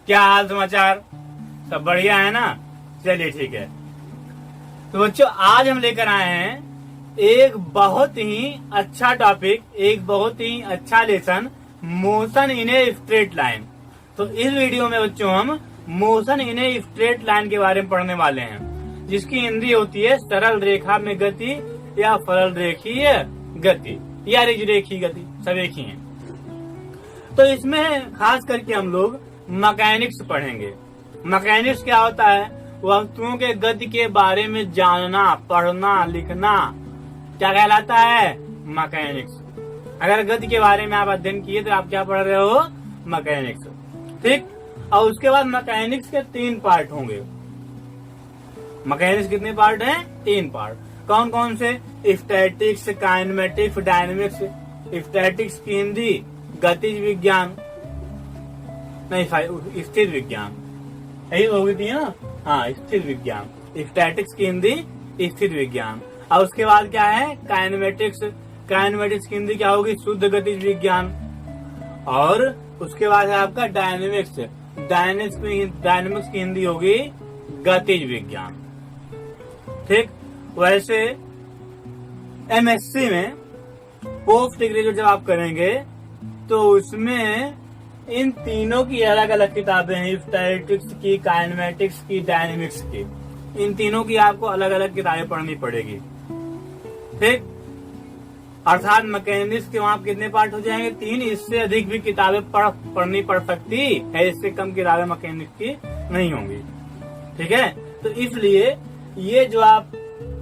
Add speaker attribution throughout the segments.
Speaker 1: क्या हाल समाचार, सब बढ़िया है ना। चलिए ठीक है। तो बच्चों आज हम लेकर आए हैं एक बहुत ही अच्छा टॉपिक, एक बहुत ही अच्छा lesson, motion in a straight line. तो इस वीडियो में बच्चों हम motion in a straight line के बारे में पढ़ने वाले हैं, जिसकी हिंदी होती है सरल रेखा में गति या सरल रेखीय गति या रेखीय गति, सब एक ही है। तो इसमें खास करके हम लोग मैकेनिक्स पढ़ेंगे। मैकेनिक्स क्या होता है? वस्तुओं के गति के बारे में जानना, पढ़ना, लिखना, क्या कहलाता है? मैकेनिक्स। अगर गति के बारे में आप अध्ययन किए तो आप क्या पढ़ रहे हो? मैकेनिक्स। ठीक। और उसके बाद मैकेनिक्स के 3 पार्ट होंगे। मैकेनिक्स कितने पार्ट हैं? 3 पार्ट। कौन कौन से? Statics, kinematics, dynamics. स्टैटिक्स की हिंदी गतिज विज्ञान, नहीं स्थिर विज्ञान, यही होगी थी ना। हाँ, स्थिर विज्ञान। स्टैटिक्स की हिंदी स्थिर विज्ञान। और उसके बाद क्या है? काइनेमेटिक्स। काइनेमेटिक्स की हिंदी क्या होगी? शुद्ध गतिज विज्ञान। और उसके बाद है आपका डायनेमिक्स। डायनेमिक्स की हिंदी होगी गतिज विज्ञान। ठीक। वैसे एमएससी में पोस्ट ग्रेजुएट जब आप करेंगे तो उसमें इन तीनों की अलग अलग किताबें हैं, स्टैटिक्स की, काइनेमेटिक्स की, डायनेमिक्स की। इन तीनों की आपको अलग अलग किताबें पढ़नी पड़ेगी। ठीक। अर्थात मैकेनिक्स के वहाँ कितने पार्ट हो जाएंगे? 3। इससे अधिक भी किताबें पढ़नी पड़ सकती है, इससे कम किताबें मैकेनिक्स की नहीं होंगी। ठीक है। तो इसलिए ये जो आप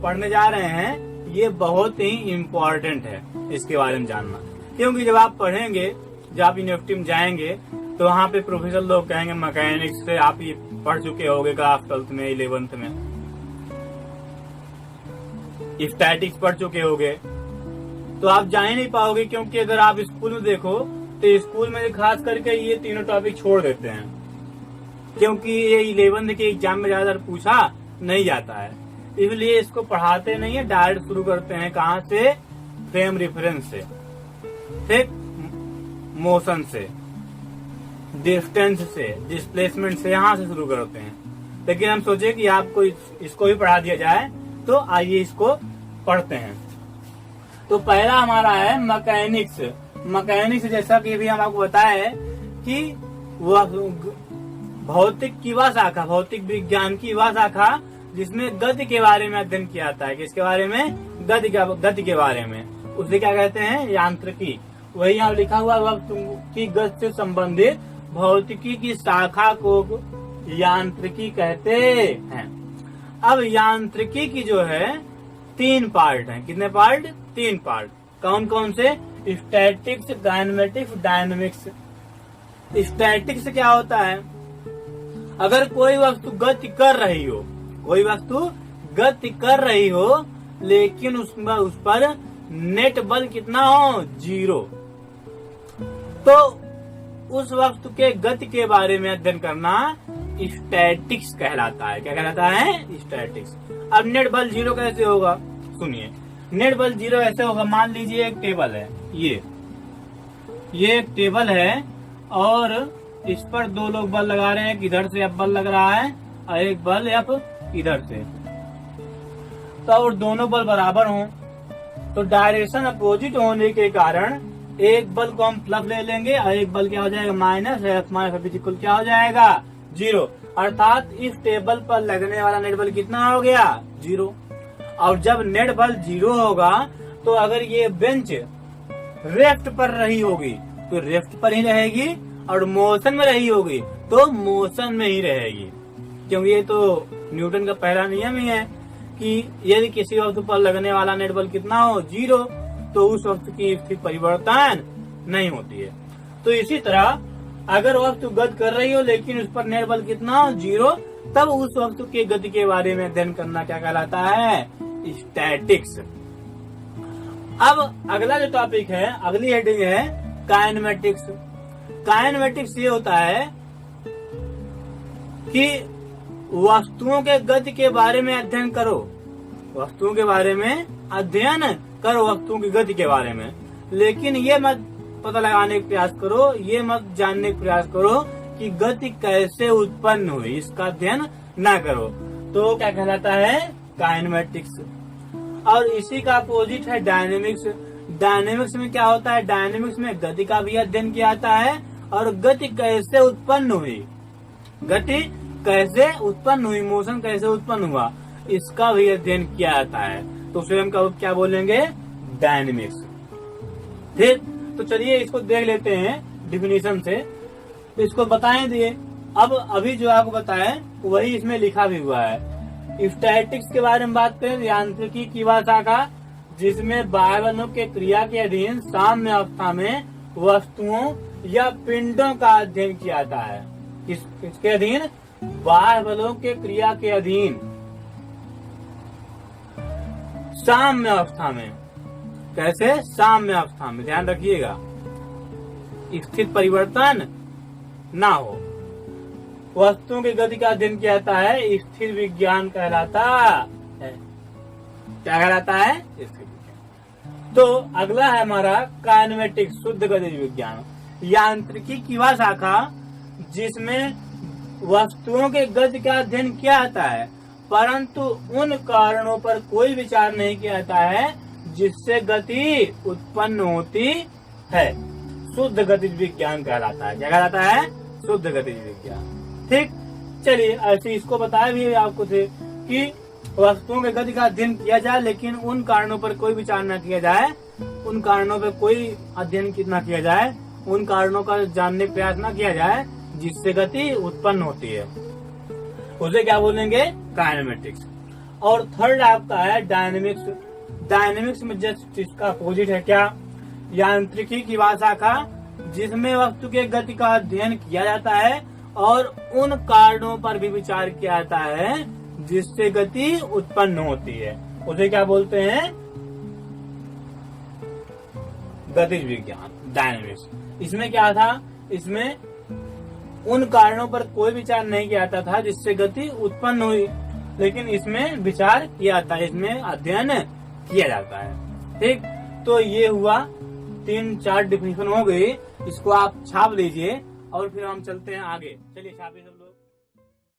Speaker 1: पढ़ने जा रहे हैं ये बहुत ही इम्पोर्टेंट है, इसके बारे में जानना। क्योंकि जब आप पढ़ेंगे, जब आप यूनिवर्सिटी में जाएंगे तो वहाँ पे प्रोफेसर लोग कहेंगे मैकेनिक्स से आप ये पढ़ चुके होगे क्लास 12th में, 11th में, स्टैटिक्स पढ़ चुके होगे, तो आप जा ही नहीं पाओगे। क्योंकि अगर आप स्कूल में देखो तो स्कूल में खास करके ये तीनों टॉपिक छोड़ देते हैं, क्योंकि ये 11th के एग्जाम में ज्यादा पूछा नहीं जाता है, इसलिए इसको पढ़ाते नहीं है। डायरेक्ट शुरू करते हैं कहाँ से? फ्रेम रेफरेंस से। ठीक। मोशन से, डिस्टेंस से, डिस्प्लेसमेंट से, यहाँ से शुरू करते हैं। लेकिन हम सोचे कि आपको इसको भी पढ़ा दिया जाए, तो आइए इसको पढ़ते हैं। तो पहला हमारा है मैकेनिक्स। मैकेनिक्स जैसा कि भी हम आपको बताया है कि वह भौतिक की वह शाखा, भौतिक विज्ञान की वह शाखा जिसमें गति के बारे में अध्ययन किया जाता है। किसके बारे में? गति के बारे में। उसे क्या कहते हैं? यांत्रिकी। वही यहाँ लिखा हुआ वस्तु की गति से संबंधित भौतिकी की शाखा को यांत्रिकी कहते हैं। अब यांत्रिकी की जो है 3 पार्ट हैं। कितने पार्ट? 3 पार्ट। कौन कौन से? Statics, kinematics, dynamics. स्टैटिक्स क्या होता है? अगर कोई वस्तु गति कर रही हो, कोई वस्तु गति कर रही हो, लेकिन उस पर नेट बल कितना हो? 0, तो उस वस्तु के गति के बारे में अध्ययन करना स्टैटिक्स कहलाता है। क्या कहलाता है? स्टैटिक्स। अब नेट बल 0 कैसे होगा? सुनिए, नेट बल 0 ऐसे होगा। मान लीजिए एक टेबल है, ये एक टेबल है और इस पर 2 लोग बल लगा रहे हैं। इधर से अब बल लग रहा है और एक बल अब इधर से। तो और दोनों बल बराबर हों तो डायरेक्शन अपोजिट होने के कारण एक बल को हम प्लस ले लेंगे और एक बल क्या हो जाएगा? Minus. F minus F equal क्या हो जाएगा? 0। अर्थात इस टेबल पर लगने वाला नेट बल कितना हो गया? 0। और जब नेट बल 0 होगा तो अगर ये बेंच लेफ्ट पर रही होगी तो लेफ्ट पर ही रहेगी, और मोशन में रही होगी तो मोशन में ही रहेगी। क्योंकि ये तो न्यूटन का पहला नियम ही है कि यदि किसी वस्तु पर लगने वाला नेट बल कितना हो? 0, तो उस वस्तु की स्थिति परिवर्तन नहीं होती है। तो इसी तरह अगर वस्तु गति कर रही हो लेकिन उस पर नेट बल कितना हो? 0, तब उस वस्तु की गति के बारे में अध्ययन करना क्या कहलाता है? स्टैटिक्स। अब अगला जो टॉपिक है, अगली हेडिंग है काइनेमेटिक्स। काइनेमेटिक्स ये होता है कि वस्तुओं के गति के बारे में अध्ययन करो। वस्तुओं के बारे में अध्ययन करो, वस्तुओं की गति के बारे में। लेकिन ये मत पता लगाने का प्रयास करो, ये मत जानने का प्रयास करो कि गति कैसे उत्पन्न हुई इसका अध्ययन न करो तो क्या कहलाता है, काइनेमेटिक्स। और इसी का अपोजिट है डायनेमिक्स। डायनेमिक्स में क्या होता है, डायनेमिक्स में गति का भी अध्ययन किया जाता है और गति कैसे उत्पन्न हुई, गति कैसे उत्पन्न हुई, मोशन कैसे उत्पन्न हुआ, इसका भी अध्ययन किया जाता है। तो स्वयं का क्या बोलेंगे, डायनेमिक्स। ठीक, तो चलिए इसको देख लेते हैं डिफिनीशन से। तो इसको बताएं दिए। अब अभी जो आपको बताएं वही इसमें लिखा भी हुआ है। स्टैटिक्स के बारे में बात करें, यांत्रिकी की शाखा जिसमें बाह्य बलों के क्रिया के अधीन साम्य अवस्था में वस्तुओं या पिंडों का अध्ययन किया जाता है। किसके अधीन, बाह्य बलों के क्रिया के अधीन साम्य अवस्था में। कैसे, साम्य अवस्था में, ध्यान रखिएगा, स्थित परिवर्तन ना हो। वस्तुओं की गति का अध्ययन किया जाता है, स्थिर विज्ञान कहलाता है। क्या कहलाता है, स्थिर विज्ञान। तो अगला है हमारा काइनेमेटिक्स, शुद्ध गतिज विज्ञान। यांत्रिकी की वह शाखा जिसमें वस्तुओं के गति का अध्ययन किया जाता है परंतु उन कारणों पर कोई विचार नहीं किया जाता है जिससे गति उत्पन्न होती है, शुद्ध गतिज विज्ञान कहलाता है। क्या कहलाता है, शुद्ध गतिज विज्ञान। ठीक, चलिए ऐसे इसको बताया भी आपको थे कि वस्तुओं के गति का अध्ययन किया जाए लेकिन उन कारणों पर कोई विचार न किया जाए, उन कारणों पर कोई अध्ययन न किया जाए, उन कारणों का जानने का प्रयास न किया जाए जिससे गति उत्पन्न होती है, उसे क्या बोलेंगे, काइनेमेटिक्स। और थर्ड आपका है डायनेमिक्स। डायनेमिक्स में जस्ट इसका अपोजिट है क्या, यांत्रिकी की वह शाखा जिसमें वस्तु के गति का अध्ययन किया जाता है और उन कारणों पर भी विचार किया जाता है जिससे गति उत्पन्न होती है, उसे क्या बोलते हैं, गतिज विज्ञान, डायनेमिक्स। इसमें क्या था, इसमें उन कारणों पर कोई विचार नहीं किया जाता था जिससे गति उत्पन्न हुई, लेकिन इसमें विचार किया जाता है, इसमें अध्ययन किया जाता है। ठीक, तो ये हुआ 3-4 डिफिनेशन हो गई, इसको आप छाप लीजिए और फिर हम चलते हैं आगे। चलिए छापिए सब लोग।